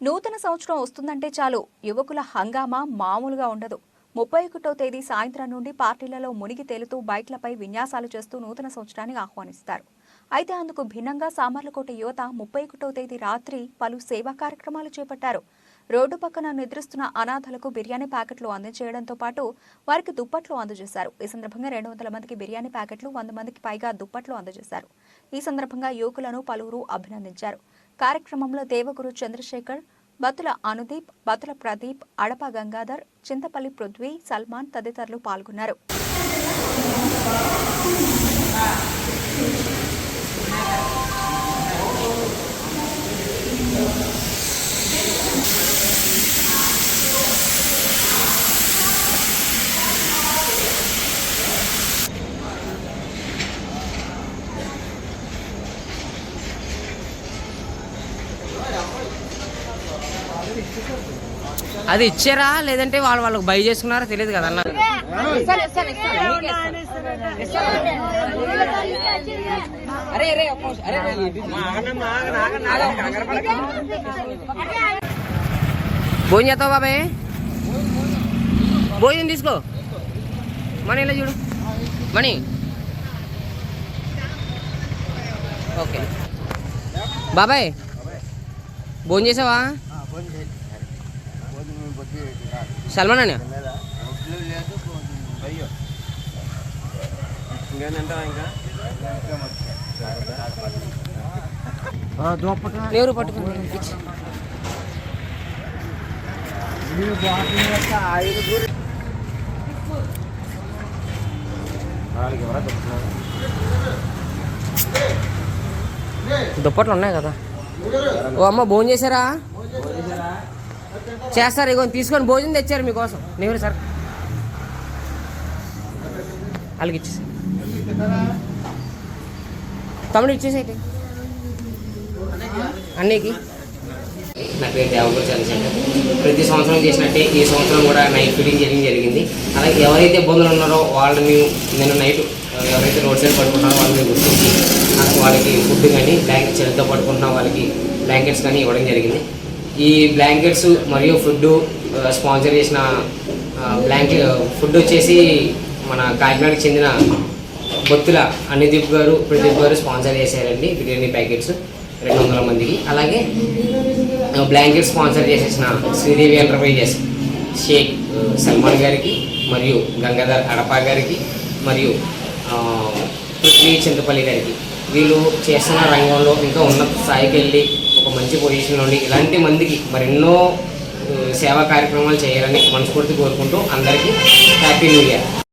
నూతన సంవత్సరం వస్తుందంటే చాలు యువకుల హంగామా మామూలుగా ఉండదు. 31వ తేదీ సాయంత్రం నుండి పార్టీలలో మునిగి తేలుతూ బైక్లపై విన్యాసాలు చేస్తూ నూతన సంవత్సరాన్ని ఆహ్వానిస్తారు. అయితే అందుకు భిన్నంగా సామర్లకోట యువత 31వ తేదీ రాత్రి పలు సేవా కార్యక్రమాలు చేపట్టారు. రోడ్డు పక్కన నిద్రిస్తున్న అనాథలకు బిర్యానీ ప్యాకెట్లు అందజేయడంతో పాటు వారికి దుప్పట్లు అందజేశారు. ఈ సందర్భంగా 200 మందికి బిర్యానీ ప్యాకెట్లు, 100 మందికి పైగా దుప్పట్లు అందజేశారు. ఈ సందర్భంగా యువకులను పలువురు అభినందించారు. కార్యక్రమంలో దేవగురు చంద్రశేఖర్, బతుల అనుదీప్, బతుల ప్రదీప్, అడప గంగాధర్, చింతపల్లి పృథ్వీ, సల్మాన్ తదితరులు పాల్గొన్నారు. అది ఇచ్చారా లేదంటే వాళ్ళకి బై చేసుకున్నారా తెలియదు కదా అన్న. భోజనం చేస్తావు బాబాయ్? భోజనం తీసుకో. మనీ ఇలా చూడు మనీ. ఓకే బాబాయ్ భోజనం చేసావా? సల్మాన్ అన్న ఎవరు పట్టుకుని దుప్పట్లు ఉన్నాయి కదా. ఓ అమ్మ భోజనం చేశారా? చేస్తారు. ఇగో తీసుకొని భోజనం తెచ్చారు మీకోసం. నేను సార్ వాళ్ళకి ఇచ్చేసి తమ్ముడు ఇచ్చేసేటి అన్నీకి. నా పేరు దేవగురు చంద్రశేఖర్. ప్రతి సంవత్సరం చేసినట్టే ఈ సంవత్సరం కూడా నైట్ ఫీడింగ్ జరిగింది. అలాగే ఎవరైతే ఇబ్బందులు ఉన్నారో వాళ్ళని నిన్న నైట్ ఎవరైతే రోడ్ సైడ్ పడుకుంటున్నారో వాళ్ళని గుర్తించి వాళ్ళకి ఫుడ్ కానీ బ్లాంకెట్స్ చలితో పడుకుంటున్న వాళ్ళకి బ్లాంకెట్స్ కానీ ఇవ్వడం జరిగింది. ఈ బ్లాంకెట్స్ మరియు ఫుడ్ స్పాన్సర్ చేసిన ఫుడ్ వచ్చేసి మన కాకినాడకి చెందిన బొత్తుల అనుదీప్ గారు, ప్రదీప్ గారు స్పాన్సర్ చేశారండి బిర్యానీ ప్యాకెట్స్ 200 మందికి. అలాగే బ్లాంకెట్ స్పాన్సర్ చేసేసిన శ్రీదేవి ఎంటర్ప్రైజెస్ షేక్ సల్మాన్ గారికి మరియు గంగాధర్ అడప గారికి మరియు పృథ్వీ చింతపల్లి గారికి, వీళ్ళు చేస్తున్న రంగంలో ఇంకా ఉన్నత స్థాయికి వెళ్ళి ఒక మంచి పొజిషన్లో ఉండి ఇలాంటి మందికి మరెన్నో సేవా కార్యక్రమాలు చేయాలని మనస్ఫూర్తి కోరుకుంటూ అందరికీ హ్యాపీ న్యూ ఇయర్.